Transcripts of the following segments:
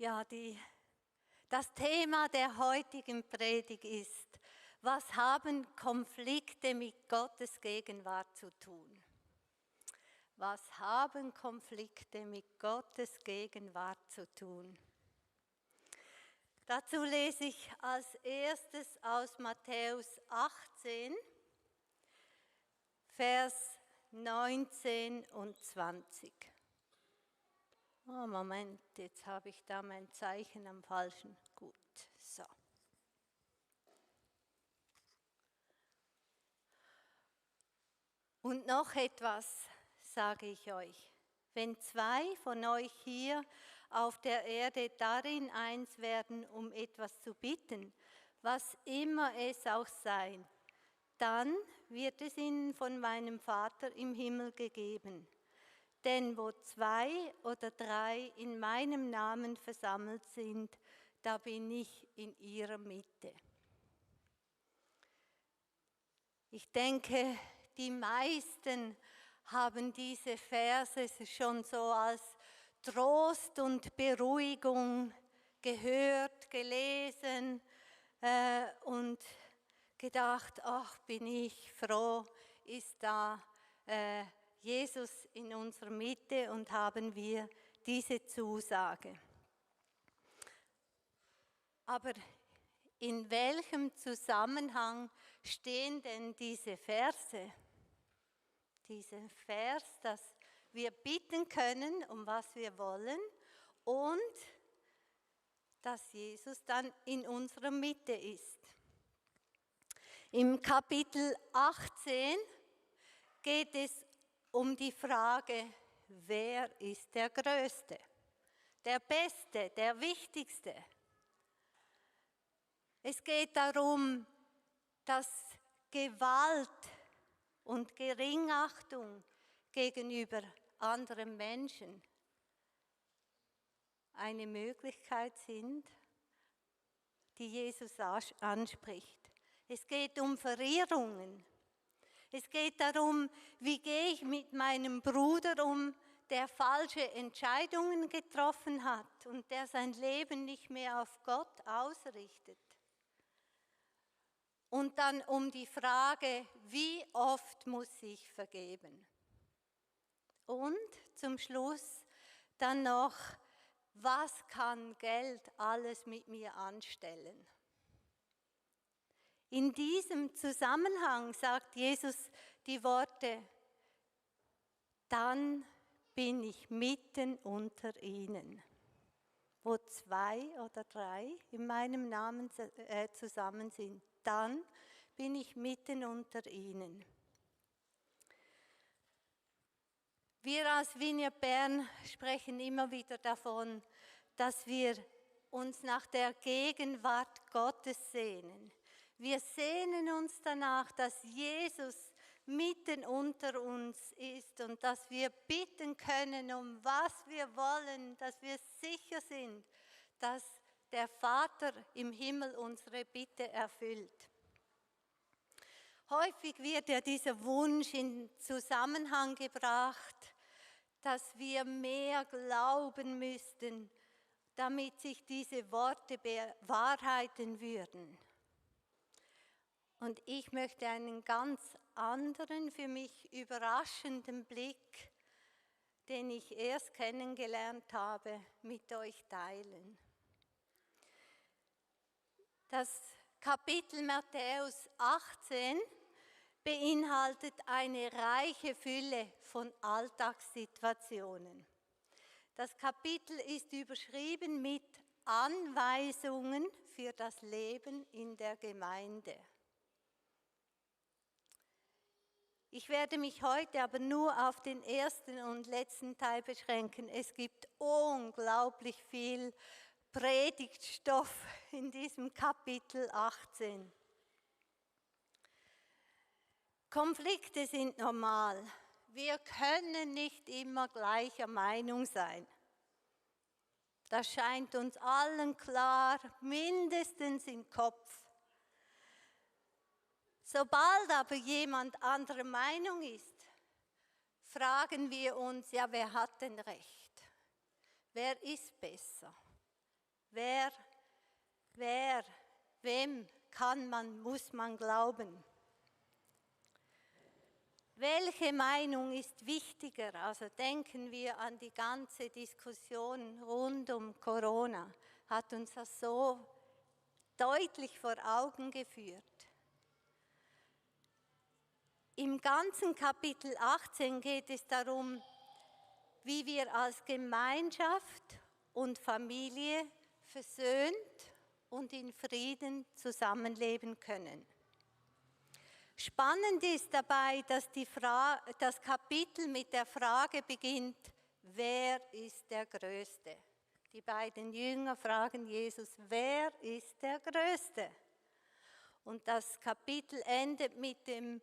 Ja, das Thema der heutigen Predigt ist, was haben Konflikte mit Gottes Gegenwart zu tun? Was haben Konflikte mit Gottes Gegenwart zu tun? Dazu lese ich als erstes aus Matthäus 18, Vers 19 und 20. Oh, Moment, jetzt habe ich da mein Zeichen am falschen. Gut, so. Und noch etwas sage ich euch. Wenn zwei von euch hier auf der Erde darin eins werden, um etwas zu bitten, was immer es auch sei, dann wird es ihnen von meinem Vater im Himmel gegeben. Denn wo zwei oder drei in meinem Namen versammelt sind, da bin ich in ihrer Mitte. Ich denke, die meisten haben diese Verse schon so als Trost und Beruhigung gehört, gelesen und gedacht, ach, bin ich froh, ist da Jesus in unserer Mitte und haben wir diese Zusage. Aber in welchem Zusammenhang stehen denn diese Verse? Dieser Vers, dass wir bitten können, um was wir wollen und dass Jesus dann in unserer Mitte ist. Im Kapitel 18 geht es um die Frage, wer ist der Größte, der Beste, der Wichtigste. Es geht darum, dass Gewalt und Geringachtung gegenüber anderen Menschen eine Möglichkeit sind, die Jesus anspricht. Es geht um Verehrungen. Es geht darum, wie gehe ich mit meinem Bruder um, der falsche Entscheidungen getroffen hat und der sein Leben nicht mehr auf Gott ausrichtet. Und dann um die Frage, wie oft muss ich vergeben? Und zum Schluss dann noch, was kann Geld alles mit mir anstellen? In diesem Zusammenhang sagt Jesus die Worte, dann bin ich mitten unter ihnen. Wo zwei oder drei in meinem Namen zusammen sind, dann bin ich mitten unter ihnen. Wir als Vineyard Bern sprechen immer wieder davon, dass wir uns nach der Gegenwart Gottes sehnen. Wir sehnen uns danach, dass Jesus mitten unter uns ist und dass wir bitten können, um was wir wollen, dass wir sicher sind, dass der Vater im Himmel unsere Bitte erfüllt. Häufig wird ja dieser Wunsch in Zusammenhang gebracht, dass wir mehr glauben müssten, damit sich diese Worte bewahrheiten würden. Und ich möchte einen ganz anderen, für mich überraschenden Blick, den ich erst kennengelernt habe, mit euch teilen. Das Kapitel Matthäus 18 beinhaltet eine reiche Fülle von Alltagssituationen. Das Kapitel ist überschrieben mit Anweisungen für das Leben in der Gemeinde. Ich werde mich heute aber nur auf den ersten und letzten Teil beschränken. Es gibt unglaublich viel Predigtstoff in diesem Kapitel 18. Konflikte sind normal. Wir können nicht immer gleicher Meinung sein. Das scheint uns allen klar, mindestens im Kopf. Sobald aber jemand anderer Meinung ist, fragen wir uns, ja, wer hat denn recht? Wer ist besser? Wer, wem muss man glauben? Welche Meinung ist wichtiger? Also denken wir an die ganze Diskussion rund um Corona, hat uns das so deutlich vor Augen geführt. Im ganzen Kapitel 18 geht es darum, wie wir als Gemeinschaft und Familie versöhnt und in Frieden zusammenleben können. Spannend ist dabei, dass das Kapitel mit der Frage beginnt, wer ist der Größte? Die beiden Jünger fragen Jesus, wer ist der Größte? Und das Kapitel endet mit dem,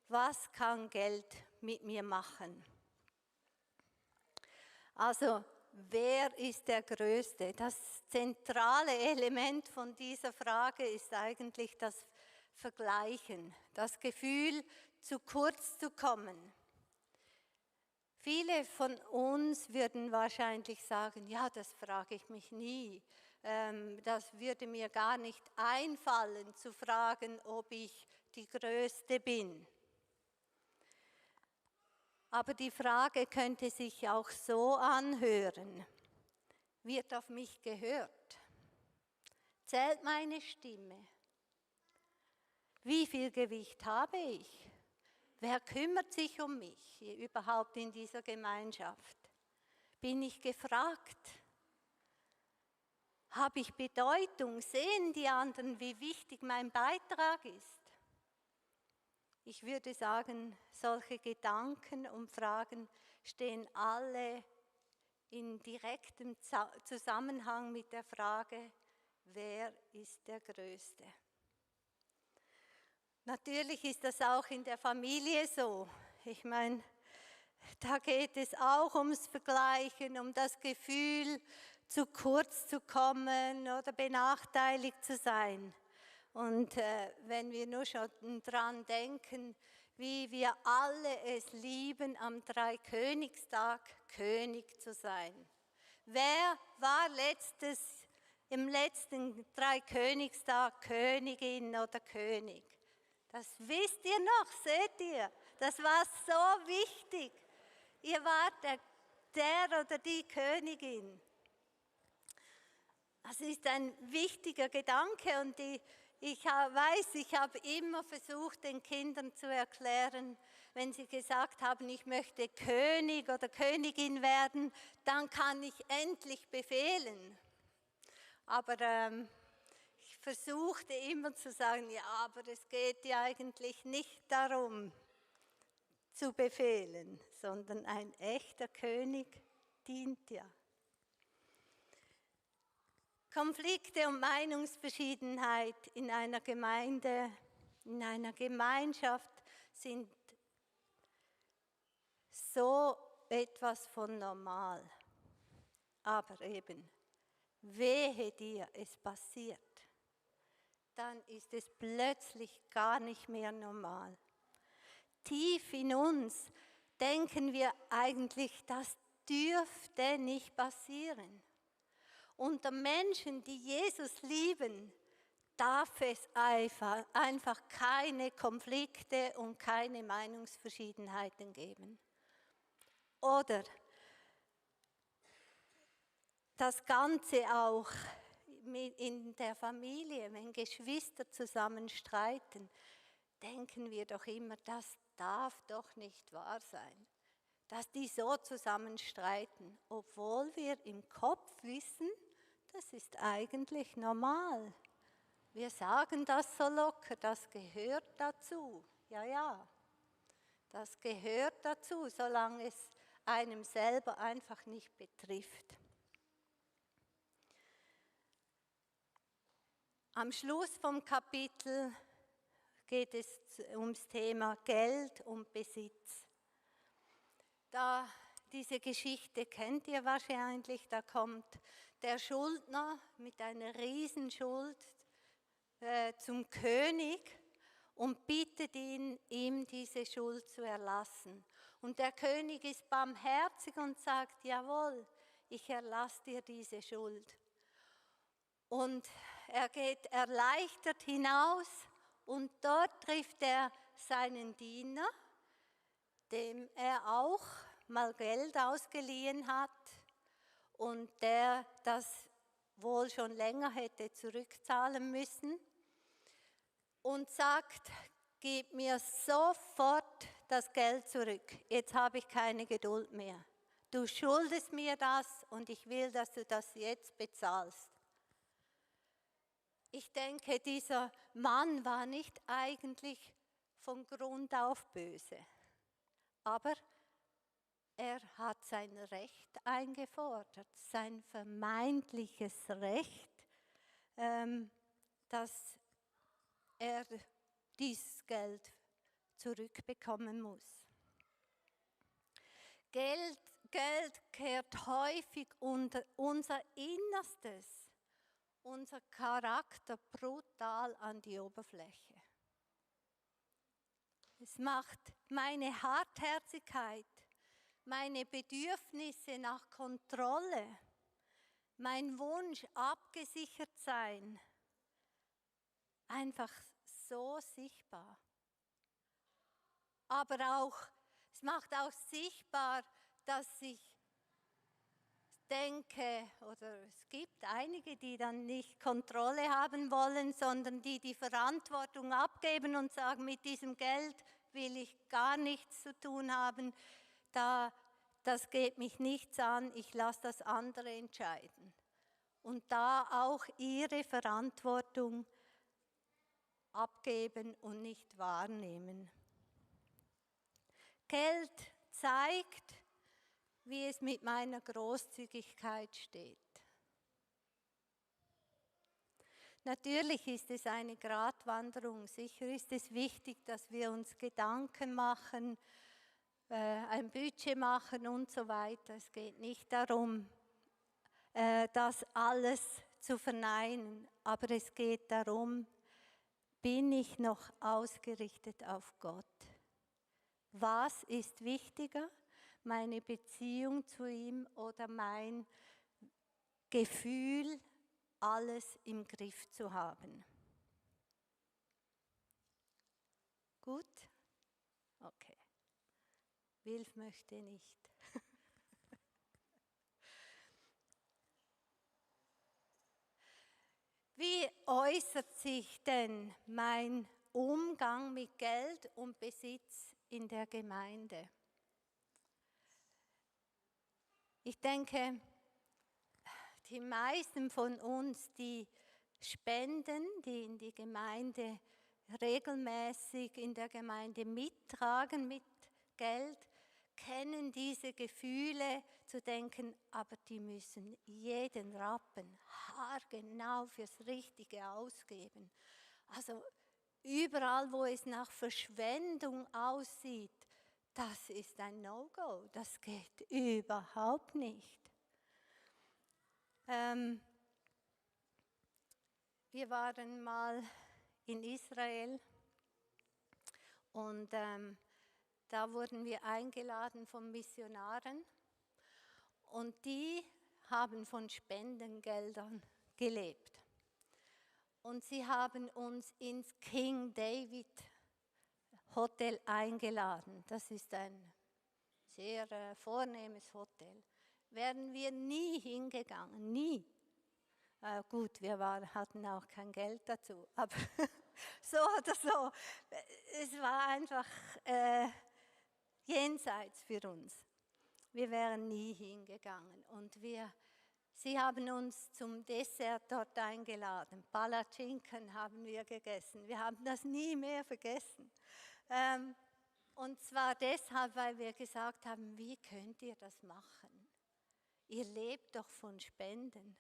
was kann Geld mit mir machen? Also, wer ist der Größte? Das zentrale Element von dieser Frage ist eigentlich das Vergleichen, das Gefühl, zu kurz zu kommen. Viele von uns würden wahrscheinlich sagen, ja, das frage ich mich nie. Das würde mir gar nicht einfallen, zu fragen, ob ich die Größte bin. Aber die Frage könnte sich auch so anhören. Wird auf mich gehört? Zählt meine Stimme? Wie viel Gewicht habe ich? Wer kümmert sich um mich überhaupt in dieser Gemeinschaft? Bin ich gefragt? Habe ich Bedeutung? Sehen die anderen, wie wichtig mein Beitrag ist? Ich würde sagen, solche Gedanken und Fragen stehen alle in direktem Zusammenhang mit der Frage, wer ist der Größte? Natürlich ist das auch in der Familie so. Ich meine, da geht es auch ums Vergleichen, um das Gefühl, zu kurz zu kommen oder benachteiligt zu sein. Und wenn wir nur schon dran denken, wie wir alle es lieben, am Dreikönigstag König zu sein. Wer war im letzten Dreikönigstag Königin oder König? Das wisst ihr noch, seht ihr? Das war so wichtig. Ihr wart der oder die Königin. Das ist ein wichtiger Gedanke und ich habe immer versucht, den Kindern zu erklären, wenn sie gesagt haben, ich möchte König oder Königin werden, dann kann ich endlich befehlen. Aber ich versuchte immer zu sagen, ja, aber es geht ja eigentlich nicht darum, zu befehlen, sondern ein echter König dient ja. Konflikte und Meinungsverschiedenheit in einer Gemeinde, in einer Gemeinschaft sind so etwas von normal. Aber eben, wehe dir, es passiert, dann ist es plötzlich gar nicht mehr normal. Tief in uns denken wir eigentlich, das dürfte nicht passieren. Unter Menschen, die Jesus lieben, darf es einfach keine Konflikte und keine Meinungsverschiedenheiten geben. Oder das Ganze auch in der Familie, wenn Geschwister zusammen streiten, denken wir doch immer, das darf doch nicht wahr sein, dass die so zusammen streiten, obwohl wir im Kopf wissen, das ist eigentlich normal. Wir sagen das so locker, das gehört dazu. Ja, das gehört dazu, solange es einem selber einfach nicht betrifft. Am Schluss vom Kapitel geht es ums Thema Geld und Besitz. Diese Geschichte kennt ihr wahrscheinlich, da kommt der Schuldner mit einer Riesenschuld zum König und bittet ihn, ihm diese Schuld zu erlassen. Und der König ist barmherzig und sagt, jawohl, ich erlasse dir diese Schuld. Und er geht erleichtert hinaus und dort trifft er seinen Diener, dem er auch mal Geld ausgeliehen hat und der das wohl schon länger hätte zurückzahlen müssen und sagt, gib mir sofort das Geld zurück, jetzt habe ich keine Geduld mehr. Du schuldest mir das und ich will, dass du das jetzt bezahlst. Ich denke, dieser Mann war nicht eigentlich von Grund auf böse, aber er hat sein Recht eingefordert, sein vermeintliches Recht, dass er dieses Geld zurückbekommen muss. Geld kehrt häufig unser Innerstes, unser Charakter brutal an die Oberfläche. Es macht meine Hartherzigkeit, meine Bedürfnisse nach Kontrolle, mein Wunsch abgesichert sein, einfach so sichtbar. Aber auch, es macht auch sichtbar, dass ich denke, oder es gibt einige, die dann nicht Kontrolle haben wollen, sondern die Verantwortung abgeben und sagen, mit diesem Geld will ich gar nichts zu tun haben, das geht mich nichts an, ich lasse das andere entscheiden. Und da auch ihre Verantwortung abgeben und nicht wahrnehmen. Geld zeigt, wie es mit meiner Großzügigkeit steht. Natürlich ist es eine Gratwanderung. Sicher ist es wichtig, dass wir uns Gedanken machen, ein Budget machen und so weiter. Es geht nicht darum, das alles zu verneinen, aber es geht darum, bin ich noch ausgerichtet auf Gott? Was ist wichtiger? Meine Beziehung zu ihm oder mein Gefühl, alles im Griff zu haben? Gut? Okay. Wilf möchte nicht. Wie äußert sich denn mein Umgang mit Geld und Besitz in der Gemeinde? Ich denke, die meisten von uns, die spenden, die in die Gemeinde regelmäßig in der Gemeinde mittragen mit Geld, kennen diese Gefühle zu denken, aber die müssen jeden Rappen haargenau fürs Richtige ausgeben. Also überall, wo es nach Verschwendung aussieht, das ist ein No-Go, das geht überhaupt nicht. Wir waren mal in Israel und da wurden wir eingeladen von Missionaren und die haben von Spendengeldern gelebt. Und sie haben uns ins King David Hotel eingeladen. Das ist ein sehr vornehmes Hotel. Wären wir nie hingegangen, nie. Gut, wir hatten auch kein Geld dazu, aber so oder so. Es war einfach jenseits für uns. Wir wären nie hingegangen und sie haben uns zum Dessert dort eingeladen. Palatschinken haben wir gegessen. Wir haben das nie mehr vergessen. Und zwar deshalb, weil wir gesagt haben, wie könnt ihr das machen? Ihr lebt doch von Spenden.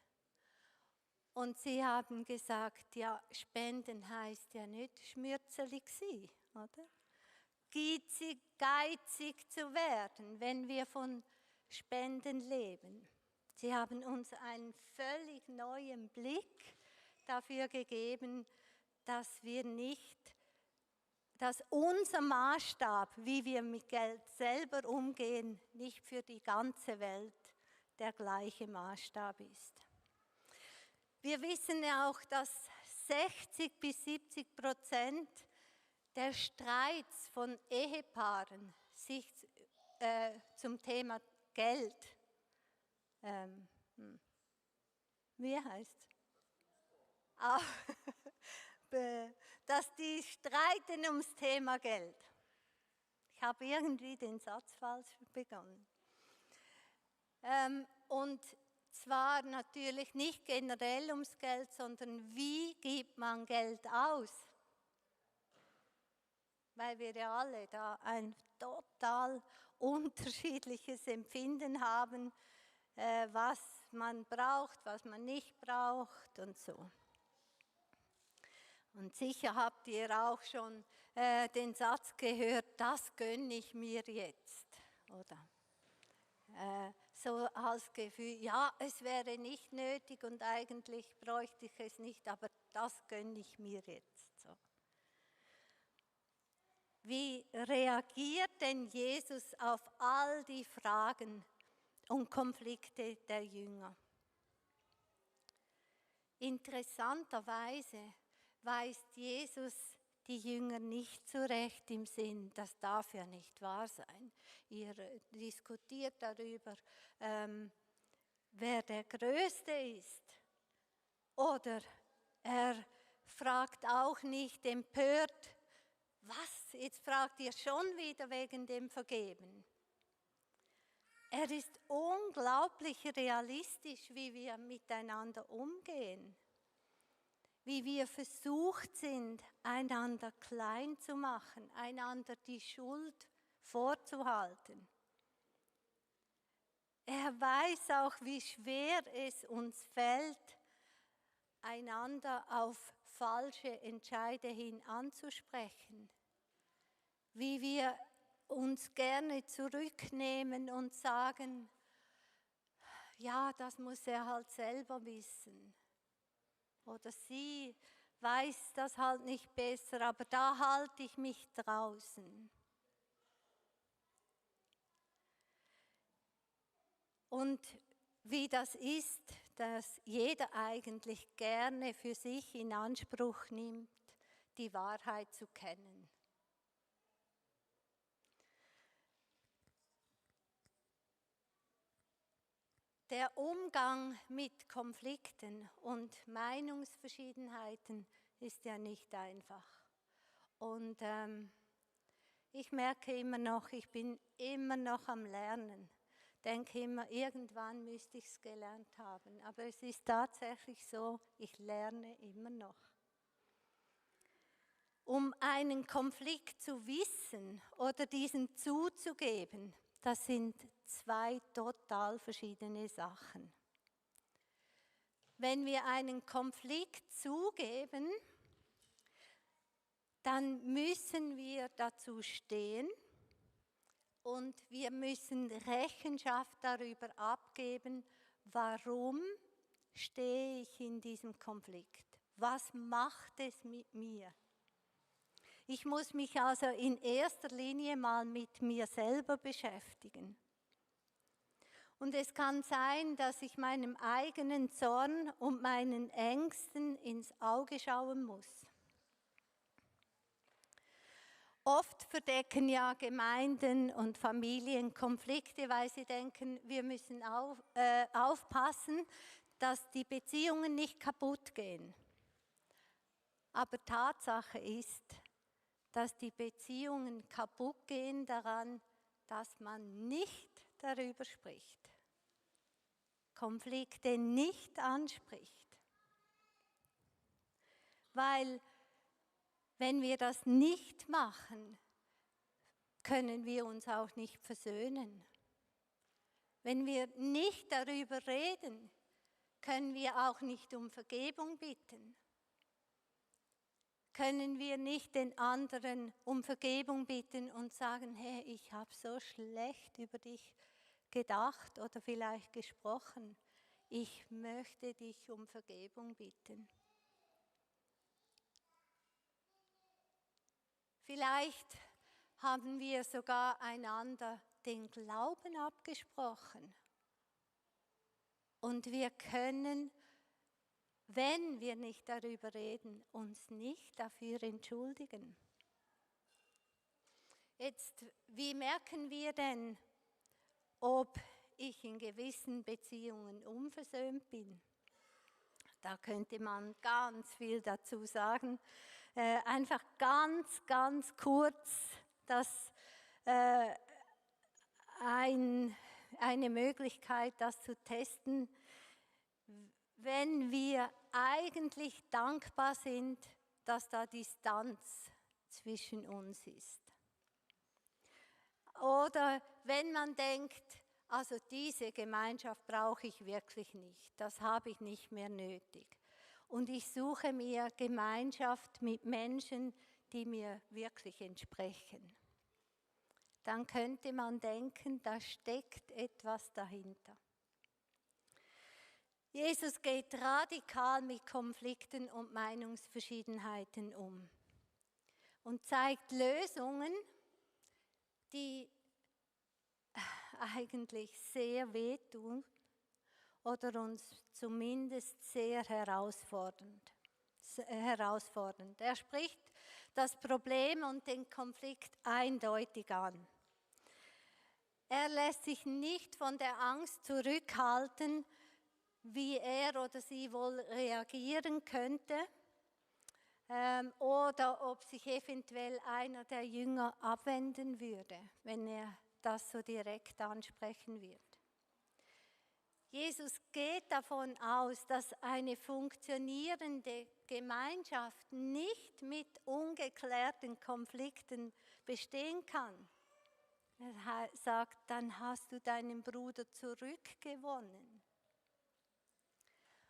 Und sie haben gesagt, ja, Spenden heißt ja nicht schmürzelig sein, oder? Geizig zu werden, wenn wir von Spenden leben. Sie haben uns einen völlig neuen Blick dafür gegeben, dass unser Maßstab, wie wir mit Geld selber umgehen, nicht für die ganze Welt der gleiche Maßstab ist. Wir wissen ja auch, dass 60-70% der Streits von Ehepaaren sich zum Thema Geld, wie heißt dass die streiten ums Thema Geld. Ich habe irgendwie den Satz falsch begonnen. Und zwar natürlich nicht generell ums Geld, sondern wie gibt man Geld aus? Weil wir ja alle da ein total unterschiedliches Empfinden haben, was man braucht, was man nicht braucht und so. Und sicher habt ihr auch schon den Satz gehört, das gönne ich mir jetzt, oder? So als Gefühl, ja, es wäre nicht nötig und eigentlich bräuchte ich es nicht, aber das gönne ich mir jetzt. So. Wie reagiert denn Jesus auf all die Fragen und Konflikte der Jünger? Interessanterweise weist Jesus die Jünger nicht zurecht im Sinn, das darf ja nicht wahr sein. Ihr diskutiert darüber, wer der Größte ist. Oder er fragt auch nicht empört, was, jetzt fragt ihr schon wieder wegen dem Vergeben. Er ist unglaublich realistisch, wie wir miteinander umgehen. Wie wir versucht sind, einander klein zu machen, einander die Schuld vorzuhalten. Er weiß auch, wie schwer es uns fällt, einander auf falsche Entscheide hin anzusprechen. Wie wir uns gerne zurücknehmen und sagen, ja, das muss er halt selber wissen. Oder sie weiß das halt nicht besser, aber da halte ich mich draußen. Und wie das ist, dass jeder eigentlich gerne für sich in Anspruch nimmt, die Wahrheit zu kennen. Der Umgang mit Konflikten und Meinungsverschiedenheiten ist ja nicht einfach. Und ich merke immer noch, ich bin immer noch am Lernen. Denke immer, irgendwann müsste ich es gelernt haben. Aber es ist tatsächlich so, ich lerne immer noch. Um einen Konflikt zu wissen oder diesen zuzugeben, das sind zwei total verschiedene Sachen. Wenn wir einen Konflikt zugeben, dann müssen wir dazu stehen und wir müssen Rechenschaft darüber abgeben, warum stehe ich in diesem Konflikt? Was macht es mit mir? Ich muss mich also in erster Linie mal mit mir selber beschäftigen. Und es kann sein, dass ich meinem eigenen Zorn und meinen Ängsten ins Auge schauen muss. Oft verdecken ja Gemeinden und Familien Konflikte, weil sie denken, wir müssen aufpassen, dass die Beziehungen nicht kaputt gehen. Aber Tatsache ist, dass die Beziehungen kaputt gehen daran, dass man nicht darüber spricht, Konflikte nicht anspricht. Weil wenn wir das nicht machen, können wir uns auch nicht versöhnen. Wenn wir nicht darüber reden, können wir auch nicht um Vergebung bitten. Können wir nicht den anderen um Vergebung bitten und sagen, hey, ich habe so schlecht über dich gedacht oder vielleicht gesprochen. Ich möchte dich um Vergebung bitten. Vielleicht haben wir sogar einander den Glauben abgesprochen. Und wir können wenn wir nicht darüber reden, uns nicht dafür entschuldigen. Jetzt, wie merken wir denn, ob ich in gewissen Beziehungen unversöhnt bin? Da könnte man ganz viel dazu sagen. Einfach ganz kurz, dass eine Möglichkeit, das zu testen, wenn wir eigentlich dankbar sind, dass da Distanz zwischen uns ist. Oder wenn man denkt, also diese Gemeinschaft brauche ich wirklich nicht, das habe ich nicht mehr nötig. Und ich suche mir Gemeinschaft mit Menschen, die mir wirklich entsprechen. Dann könnte man denken, da steckt etwas dahinter. Jesus geht radikal mit Konflikten und Meinungsverschiedenheiten um und zeigt Lösungen, die eigentlich sehr wehtun oder uns zumindest sehr herausfordernd. Er spricht das Problem und den Konflikt eindeutig an. Er lässt sich nicht von der Angst zurückhalten, wie er oder sie wohl reagieren könnte oder ob sich eventuell einer der Jünger abwenden würde, wenn er das so direkt ansprechen wird. Jesus geht davon aus, dass eine funktionierende Gemeinschaft nicht mit ungeklärten Konflikten bestehen kann. Er sagt, dann hast du deinen Bruder zurückgewonnen.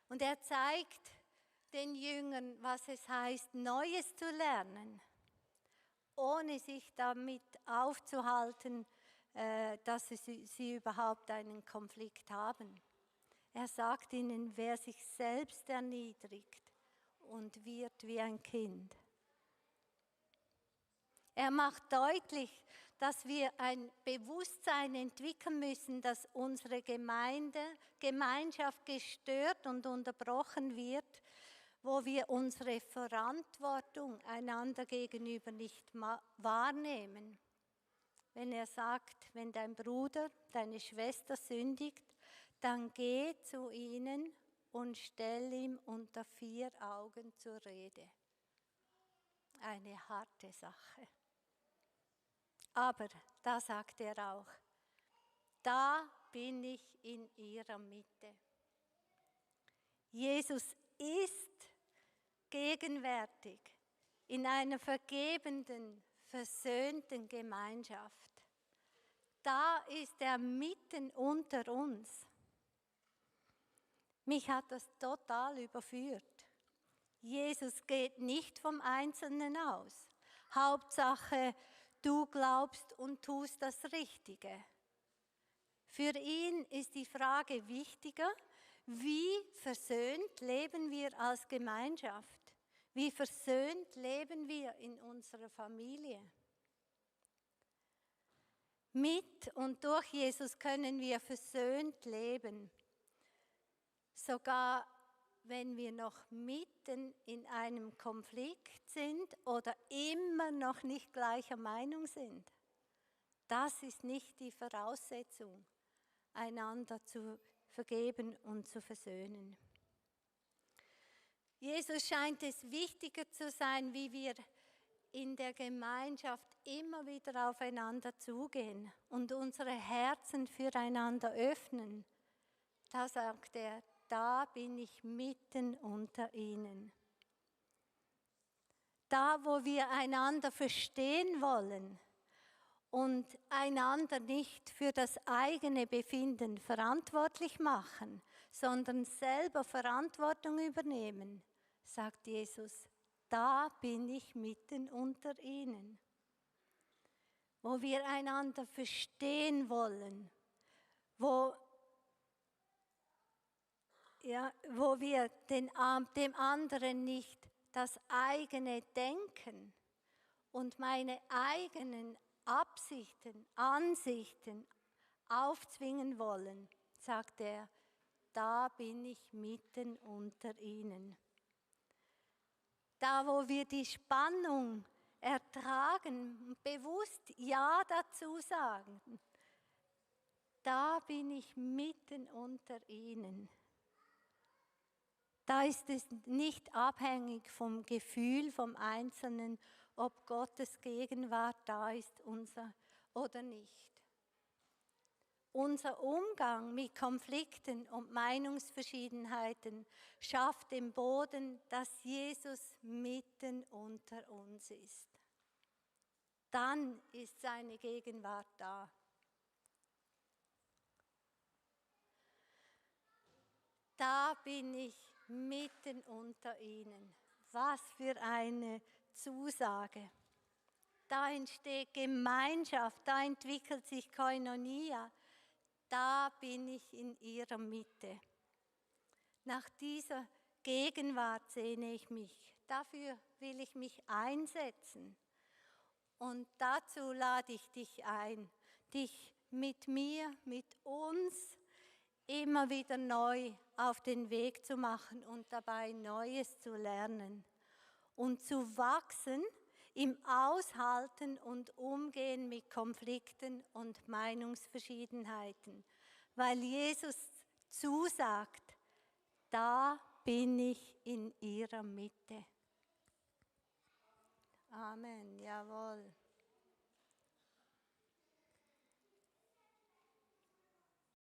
Und er zeigt den Jüngern, was es heißt, Neues zu lernen, ohne sich damit aufzuhalten, dass sie überhaupt einen Konflikt haben. Er sagt ihnen, wer sich selbst erniedrigt und wird wie ein Kind. Er macht deutlich, dass wir ein Bewusstsein entwickeln müssen, dass unsere Gemeinschaft gestört und unterbrochen wird, wo wir unsere Verantwortung einander gegenüber nicht wahrnehmen. Wenn er sagt, wenn dein Bruder, deine Schwester sündigt, dann geh zu ihnen und stell ihm unter 4 Augen zur Rede. Eine harte Sache. Aber da sagt er auch, da bin ich in ihrer Mitte. Jesus ist gegenwärtig in einer vergebenden, versöhnten Gemeinschaft. Da ist er mitten unter uns. Mich hat das total überführt. Jesus geht nicht vom Einzelnen aus. Hauptsache, du glaubst und tust das Richtige. Für ihn ist die Frage wichtiger, wie versöhnt leben wir als Gemeinschaft? Wie versöhnt leben wir in unserer Familie? Mit und durch Jesus können wir versöhnt leben. Sogar wenn wir noch mitten in einem Konflikt sind oder immer noch nicht gleicher Meinung sind. Das ist nicht die Voraussetzung, einander zu vergeben und zu versöhnen. Jesus scheint es wichtiger zu sein, wie wir in der Gemeinschaft immer wieder aufeinander zugehen und unsere Herzen füreinander öffnen. Da sagt er, da bin ich mitten unter ihnen. Da, wo wir einander verstehen wollen und einander nicht für das eigene Befinden verantwortlich machen, sondern selber Verantwortung übernehmen, sagt Jesus, da bin ich mitten unter ihnen. Wo wir einander verstehen wollen, wo wir dem anderen nicht das eigene Denken und meine eigenen Absichten, Ansichten aufzwingen wollen, sagt er, da bin ich mitten unter ihnen. Da, wo wir die Spannung ertragen, bewusst Ja dazu sagen, da bin ich mitten unter ihnen. Da ist es nicht abhängig vom Gefühl vom Einzelnen, ob Gottes Gegenwart da ist oder nicht. Unser Umgang mit Konflikten und Meinungsverschiedenheiten schafft den Boden, dass Jesus mitten unter uns ist. Dann ist seine Gegenwart da. Da bin ich mitten unter ihnen. Was für eine Zusage. Da entsteht Gemeinschaft, da entwickelt sich Koinonia. Da bin ich in ihrer Mitte. Nach dieser Gegenwart sehne ich mich. Dafür will ich mich einsetzen. Und dazu lade ich dich ein, dich mit mir, mit uns immer wieder neu auf den Weg zu machen und dabei Neues zu lernen und zu wachsen im Aushalten und Umgehen mit Konflikten und Meinungsverschiedenheiten, weil Jesus zusagt, da bin ich in ihrer Mitte. Amen, jawohl.